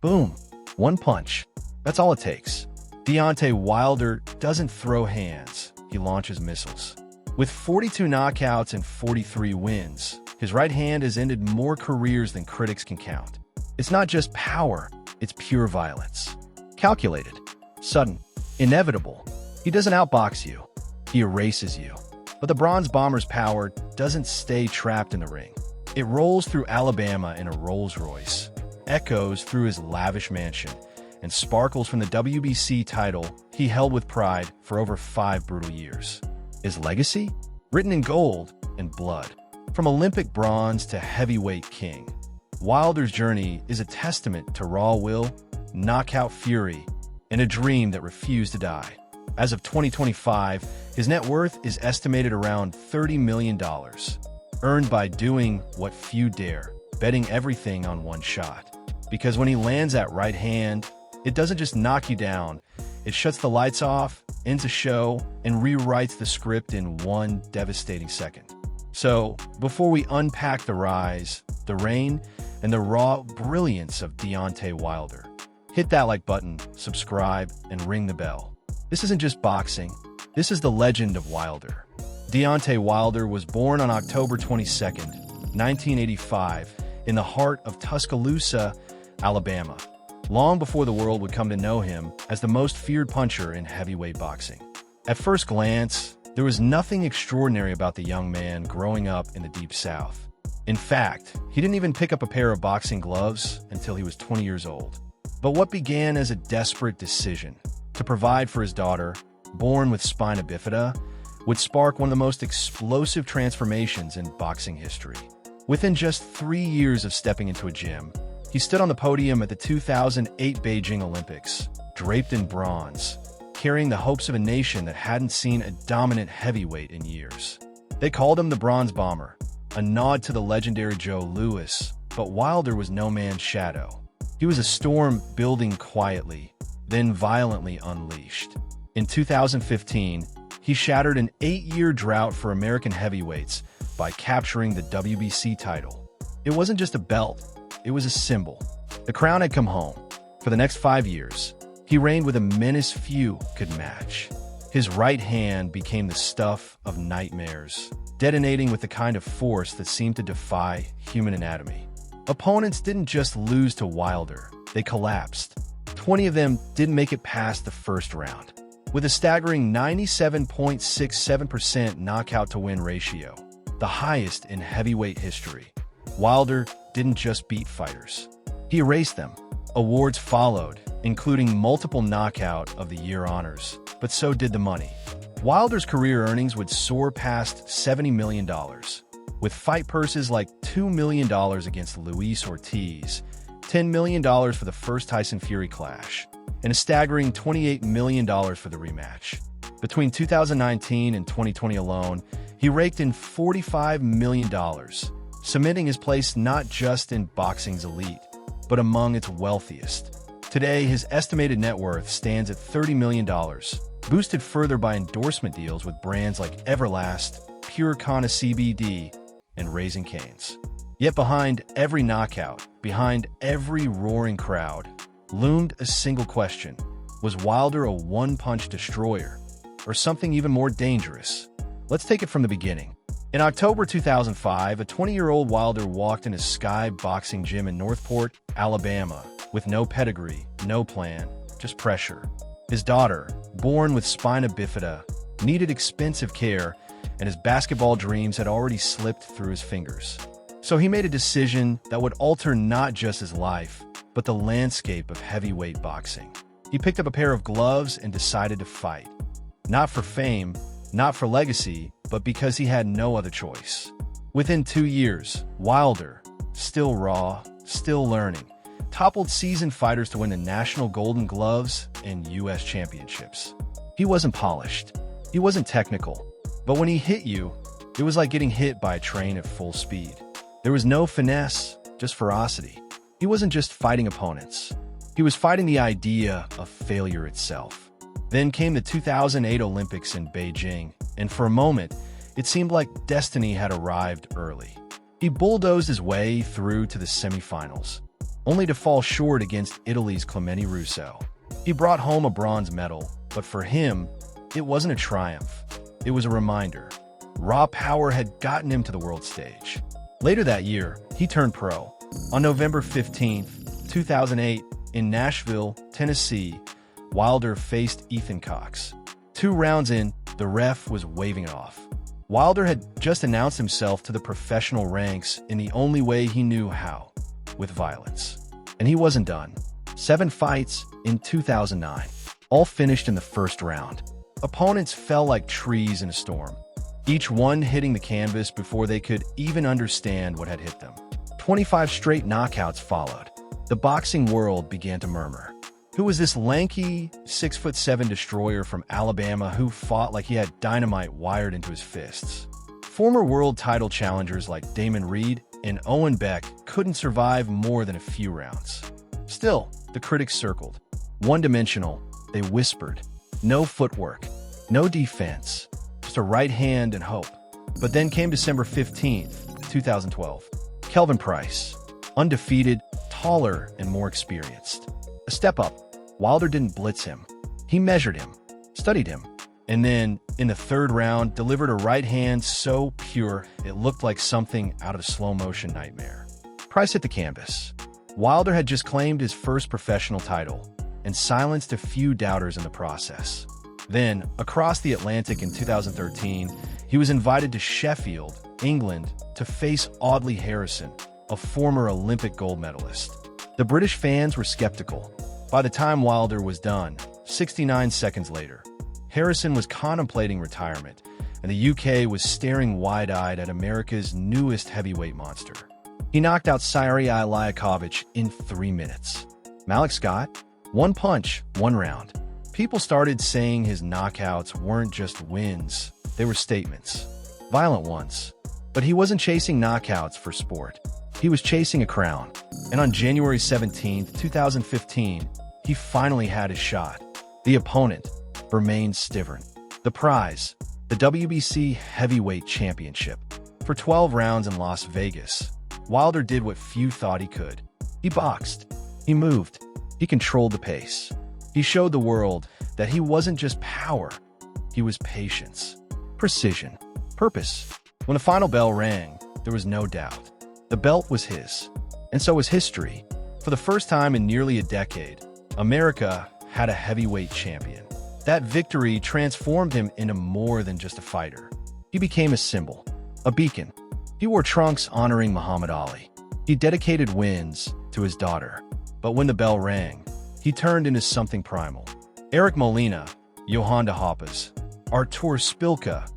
Boom. One punch. That's all it takes. Deontay Wilder doesn't throw hands. He launches missiles. With 42 knockouts and 43 wins, his right hand has ended more careers than critics can count. It's not just power, it's pure violence. Calculated, sudden, inevitable. He doesn't outbox you. He erases you. But the Bronze Bomber's power doesn't stay trapped in the ring. It rolls through Alabama in a Rolls-Royce, echoes through his lavish mansion, and sparkles from the WBC title he held with pride for over 5 brutal years. His legacy? Written in gold and blood. From Olympic bronze to heavyweight king, Wilder's journey is a testament to raw will, knockout fury, and a dream that refused to die. As of 2025, his net worth is estimated around $30 million, earned by doing what few dare, betting everything on one shot. Because when he lands that right hand, it doesn't just knock you down, it shuts the lights off, ends a show, and rewrites the script in one devastating second. So, before we unpack the rise, the reign, and the raw brilliance of Deontay Wilder, hit that like button, subscribe, and ring the bell. This isn't just boxing, this is the legend of Wilder. Deontay Wilder was born on October 22, 1985, in the heart of Tuscaloosa, Alabama, long before the world would come to know him as the most feared puncher in heavyweight boxing. At first glance, there was nothing extraordinary about the young man growing up in the Deep South. In fact, he didn't even pick up a pair of boxing gloves until he was 20 years old. But what began as a desperate decision to provide for his daughter, born with spina bifida, would spark one of the most explosive transformations in boxing history. Within just 3 years of stepping into a gym, he stood on the podium at the 2008 Beijing Olympics, draped in bronze, carrying the hopes of a nation that hadn't seen a dominant heavyweight in years. They called him the Bronze Bomber, a nod to the legendary Joe Louis, but Wilder was no man's shadow. He was a storm building quietly, then violently unleashed. In 2015, he shattered an 8-year drought for American heavyweights by capturing the WBC title. It wasn't just a belt, it was a symbol. The crown had come home. For the next 5 years, he reigned with a menace few could match. His right hand became the stuff of nightmares, detonating with the kind of force that seemed to defy human anatomy. Opponents didn't just lose to Wilder, they collapsed. 20 of them didn't make it past the first round. With a staggering 97.67% knockout-to-win ratio, the highest in heavyweight history, Wilder didn't just beat fighters. He erased them. Awards followed, including multiple Knockout of the Year honors, but so did the money. Wilder's career earnings would soar past $70 million, with fight purses like $2 million against Luis Ortiz, $10 million for the first Tyson Fury clash, and a staggering $28 million for the rematch. Between 2019 and 2020 alone, he raked in $45 million, cementing his place not just in boxing's elite, but among its wealthiest. Today, his estimated net worth stands at $30 million, boosted further by endorsement deals with brands like Everlast, PureKana CBD, and Raising Cane's. Yet behind every knockout, behind every roaring crowd, loomed a single question. Was Wilder a one-punch destroyer, or something even more dangerous? Let's take it from the beginning. In October 2005, a 20-year-old Wilder walked in a Sky boxing gym in Northport, Alabama, with no pedigree, no plan, just pressure. His daughter, born with spina bifida, needed expensive care, and his basketball dreams had already slipped through his fingers. So he made a decision that would alter not just his life, but the landscape of heavyweight boxing. He picked up a pair of gloves and decided to fight. Not for fame, not for legacy, but because he had no other choice. Within 2 years, Wilder, still raw, still learning, toppled seasoned fighters to win the National Golden Gloves and U.S. championships. He wasn't polished. He wasn't technical. But when he hit you, it was like getting hit by a train at full speed. There was no finesse, just ferocity. He wasn't just fighting opponents. He was fighting the idea of failure itself. Then came the 2008 Olympics in Beijing, and for a moment, it seemed like destiny had arrived early. He bulldozed his way through to the semifinals, only to fall short against Italy's Clemente Russo. He brought home a bronze medal, but for him, it wasn't a triumph. It was a reminder. Raw power had gotten him to the world stage. Later that year, he turned pro. On November 15, 2008, in Nashville, Tennessee, Wilder faced Ethan Cox. 2 rounds in, the ref was waving it off. Wilder had just announced himself to the professional ranks in the only way he knew how, with violence. And he wasn't done. 7 fights in 2009, all finished in the first round. Opponents fell like trees in a storm, each one hitting the canvas before they could even understand what had hit them. 25 straight knockouts followed. The boxing world began to murmur. Who was this lanky, 6'7" destroyer from Alabama who fought like he had dynamite wired into his fists? Former world title challengers like Damon Reed and Owen Beck couldn't survive more than a few rounds. Still, the critics circled. One-dimensional, they whispered. No footwork, no defense, just a right hand and hope. But then came December 15th, 2012. Kelvin Price, undefeated, taller, and more experienced. A step up. Wilder didn't blitz him. He measured him, studied him, and then, in the 3rd round, delivered a right hand so pure it looked like something out of a slow-motion nightmare. Price hit the canvas. Wilder had just claimed his first professional title and silenced a few doubters in the process. Then, across the Atlantic in 2013, he was invited to Sheffield, England, to face Audley Harrison, a former Olympic gold medalist. The British fans were skeptical. By the time Wilder was done, 69 seconds later, Harrison was contemplating retirement, and the UK was staring wide-eyed at America's newest heavyweight monster. He knocked out Siri Liakovic in 3 minutes. Malik Scott? 1 punch, 1 round. People started saying his knockouts weren't just wins, they were statements. Violent ones. But he wasn't chasing knockouts for sport. He was chasing a crown. And on January 17, 2015, he finally had his shot. The opponent, Bermane Stiverne. The prize, the WBC Heavyweight Championship. For 12 rounds in Las Vegas, Wilder did what few thought he could. He boxed. He moved. He controlled the pace. He showed the world that he wasn't just power. He was patience, precision, purpose. When the final bell rang, there was no doubt. The belt was his. And so was history. For the first time in nearly a decade, America had a heavyweight champion. That victory transformed him into more than just a fighter. He became a symbol, a beacon. He wore trunks honoring Muhammad Ali. He dedicated wins to his daughter. But when the bell rang, he turned into something primal. Eric Molina, Johan de Hoppes, Artur Spilka,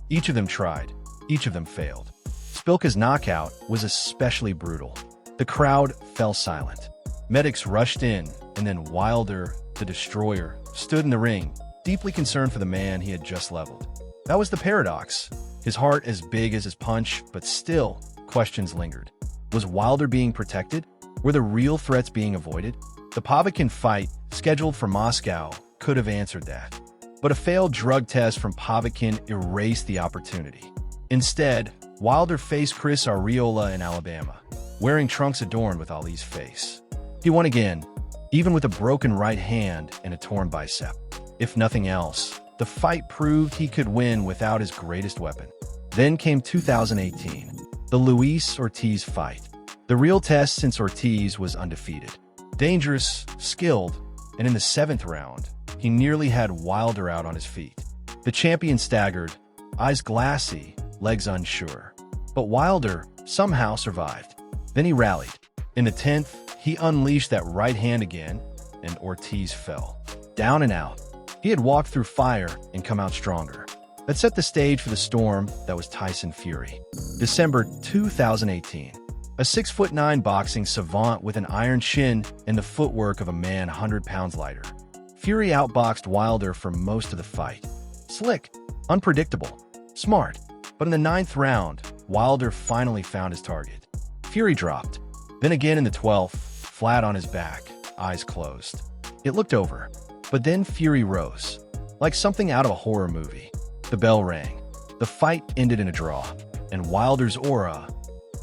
each of them tried, each of them failed. Spilka's knockout was especially brutal. The crowd fell silent. Medics rushed in, and then Wilder, the destroyer, stood in the ring, deeply concerned for the man he had just leveled. That was the paradox. His heart as big as his punch, but still, questions lingered. Was Wilder being protected? Were the real threats being avoided? The Povetkin fight, scheduled for Moscow, could have answered that. But a failed drug test from Povetkin erased the opportunity. Instead, Wilder faced Chris Arreola in Alabama, wearing trunks adorned with Ali's face. He won again, even with a broken right hand and a torn bicep. If nothing else, the fight proved he could win without his greatest weapon. Then came 2018, the Luis Ortiz fight. The real test since Ortiz was undefeated. Dangerous, skilled, and in the 7th round, he nearly had Wilder out on his feet. The champion staggered, eyes glassy, legs unsure. But Wilder somehow survived. Then he rallied. In the 10th, he unleashed that right hand again, and Ortiz fell. Down and out. He had walked through fire and come out stronger. That set the stage for the storm that was Tyson Fury. December 2018. A 6'9" boxing savant with an iron chin and the footwork of a man 100 pounds lighter. Fury outboxed Wilder for most of the fight. Slick, unpredictable, smart. But in the 9th round, Wilder finally found his target. Fury dropped. Then again in the 12th, flat on his back, eyes closed. It looked over. But then Fury rose, like something out of a horror movie. The bell rang. The fight ended in a draw, and Wilder's aura,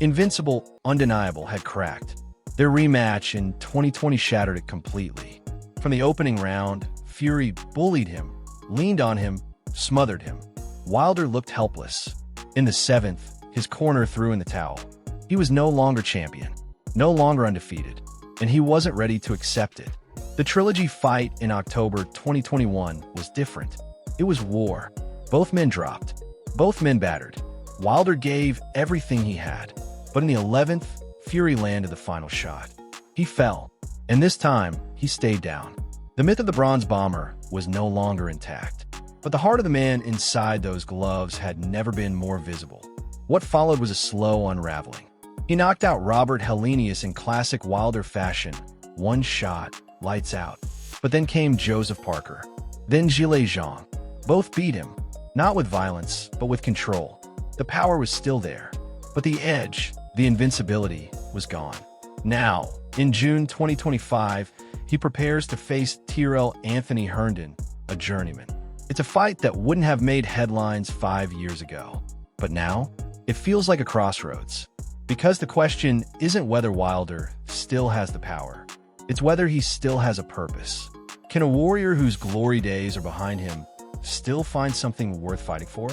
invincible, undeniable, had cracked. Their rematch in 2020 shattered it completely. From the opening round, Fury bullied him, leaned on him, smothered him. Wilder looked helpless. In the 7th, his corner threw in the towel. He was no longer champion, no longer undefeated, and he wasn't ready to accept it. The trilogy fight in October 2021 was different. It was war. Both men dropped. Both men battered. Wilder gave everything he had. But in the 11th, Fury landed the final shot. He fell, and this time, he stayed down. The myth of the Bronze Bomber was no longer intact. But the heart of the man inside those gloves had never been more visible. What followed was a slow unraveling. He knocked out Robert Helenius in classic Wilder fashion. One shot, lights out. But then came Joseph Parker. Then Zhilei Zhang. Both beat him, not with violence, but with control. The power was still there, but the edge, the invincibility, was gone. Now, in June 2025, he prepares to face Tyrell Anthony Herndon, a journeyman. It's a fight that wouldn't have made headlines 5 years ago. But now, it feels like a crossroads. Because the question isn't whether Wilder still has the power. It's whether he still has a purpose. Can a warrior whose glory days are behind him still find something worth fighting for?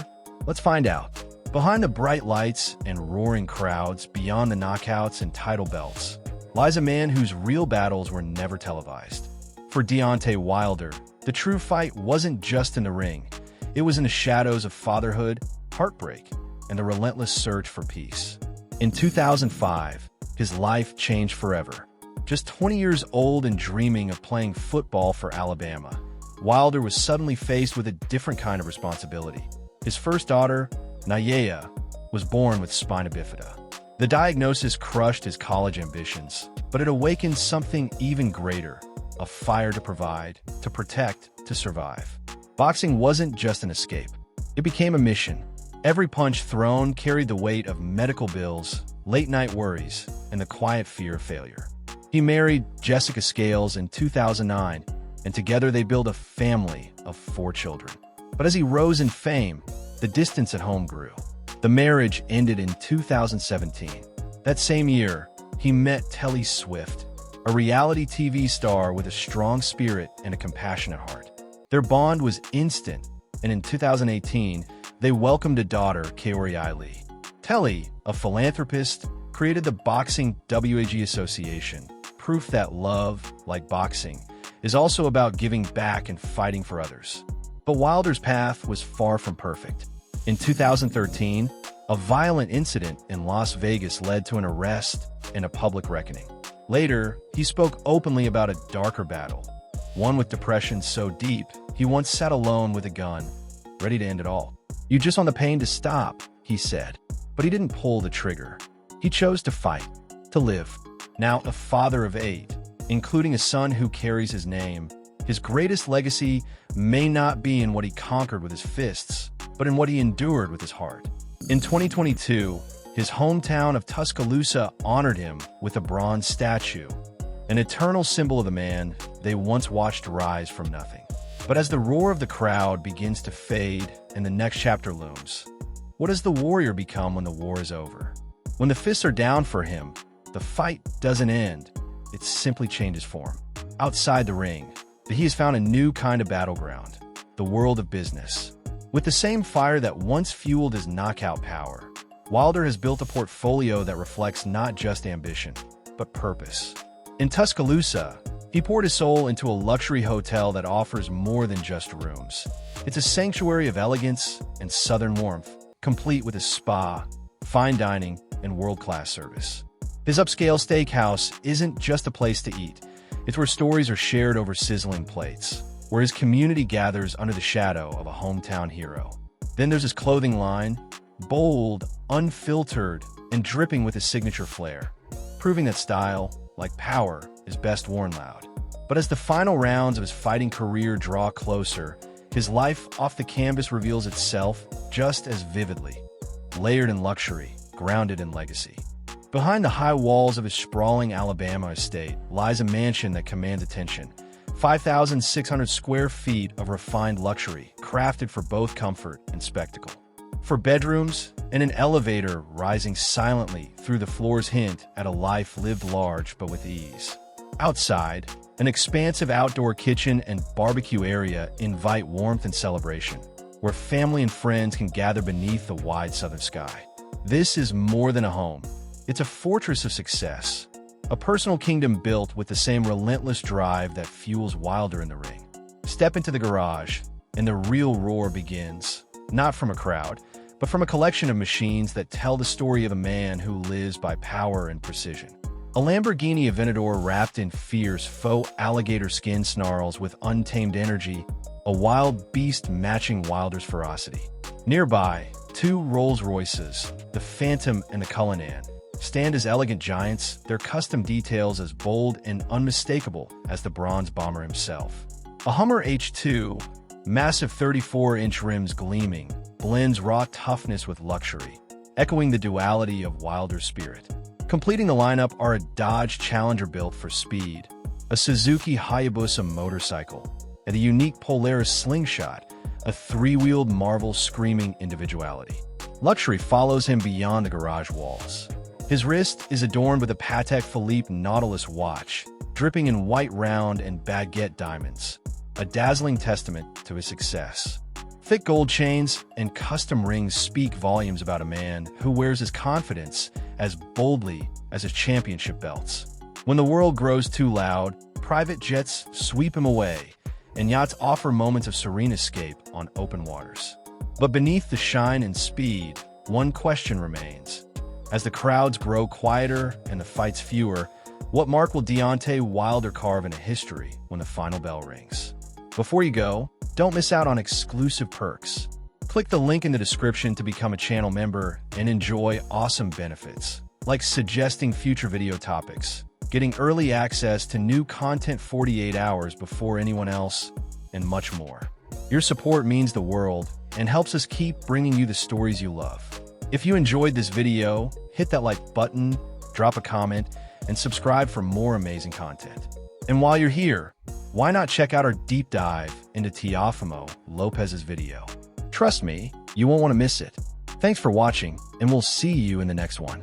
Let's find out. Behind the bright lights and roaring crowds, beyond the knockouts and title belts, lies a man whose real battles were never televised. For Deontay Wilder, the true fight wasn't just in the ring. It was in the shadows of fatherhood, heartbreak, and the relentless search for peace. In 2005, his life changed forever. Just 20 years old and dreaming of playing football for Alabama, Wilder was suddenly faced with a different kind of responsibility. His first daughter, Nayaya, was born with spina bifida. The diagnosis crushed his college ambitions, but it awakened something even greater, a fire to provide, to protect, to survive. Boxing wasn't just an escape. It became a mission. Every punch thrown carried the weight of medical bills, late-night worries, and the quiet fear of failure. He married Jessica Scales in 2009, and together they built a family of 4 children. But as he rose in fame, the distance at home grew. The marriage ended in 2017. That same year, he met Telly Swift, a reality TV star with a strong spirit and a compassionate heart. Their bond was instant, and in 2018, they welcomed a daughter, Kaori Lee. Telly, a philanthropist, created the Boxing WAG Association, proof that love, like boxing, is also about giving back and fighting for others. But Wilder's path was far from perfect. In 2013, a violent incident in Las Vegas led to an arrest and a public reckoning. Later, he spoke openly about a darker battle, one with depression so deep he once sat alone with a gun, ready to end it all. "You just want the pain to stop," he said. But he didn't pull the trigger. He chose to fight, to live. Now a father of 8, including a son who carries his name, his greatest legacy may not be in what he conquered with his fists, but in what he endured with his heart. In 2022, his hometown of Tuscaloosa honored him with a bronze statue, an eternal symbol of the man they once watched rise from nothing. But as the roar of the crowd begins to fade and the next chapter looms, what does the warrior become when the war is over? When the fists are down for him, the fight doesn't end, it simply changes form. Outside the ring, he has found a new kind of battleground, the world of business. With the same fire that once fueled his knockout power, Wilder has built a portfolio that reflects not just ambition, but purpose. In Tuscaloosa, he poured his soul into a luxury hotel that offers more than just rooms. It's a sanctuary of elegance and southern warmth, complete with a spa, fine dining, and world-class service. His upscale steakhouse isn't just a place to eat. It's where stories are shared over sizzling plates, where his community gathers under the shadow of a hometown hero. Then there's his clothing line, bold, unfiltered, and dripping with his signature flair, proving that style, like power, is best worn loud. But as the final rounds of his fighting career draw closer, his life off the canvas reveals itself just as vividly, layered in luxury, grounded in legacy. Behind the high walls of his sprawling Alabama estate lies a mansion that commands attention. 5,600 square feet of refined luxury, crafted for both comfort and spectacle. for bedrooms, and an elevator rising silently through the floors hint at a life lived large but with ease. Outside, an expansive outdoor kitchen and barbecue area invite warmth and celebration, where family and friends can gather beneath the wide southern sky. This is more than a home. It's a fortress of success, a personal kingdom built with the same relentless drive that fuels Wilder in the ring. Step into the garage, and the real roar begins, not from a crowd, but from a collection of machines that tell the story of a man who lives by power and precision. A Lamborghini Aventador wrapped in fierce faux alligator skin snarls with untamed energy, a wild beast matching Wilder's ferocity. Nearby, two Rolls-Royces, the Phantom and the Cullinan, stand as elegant giants, their custom details as bold and unmistakable as the bronze bomber himself. A Hummer H2, massive 34-inch rims gleaming, blends raw toughness with luxury, echoing the duality of Wilder's spirit. Completing the lineup are a Dodge Challenger built for speed, a Suzuki Hayabusa motorcycle, and a unique Polaris Slingshot, a three-wheeled marvel screaming individuality. Luxury follows him beyond the garage walls. His wrist is adorned with a Patek Philippe Nautilus watch, dripping in white round and baguette diamonds, a dazzling testament to his success. Thick gold chains and custom rings speak volumes about a man who wears his confidence as boldly as his championship belts. When the world grows too loud, private jets sweep him away, and yachts offer moments of serene escape on open waters. But beneath the shine and speed, one question remains. As the crowds grow quieter and the fights fewer, what mark will Deontay Wilder carve into history when the final bell rings? Before you go, don't miss out on exclusive perks. Click the link in the description to become a channel member and enjoy awesome benefits, like suggesting future video topics, getting early access to new content 48 hours before anyone else, and much more. Your support means the world and helps us keep bringing you the stories you love. If you enjoyed this video, hit that like button, drop a comment, and subscribe for more amazing content. And while you're here, why not check out our deep dive into Teofimo Lopez's video? Trust me, you won't want to miss it. Thanks for watching, and we'll see you in the next one.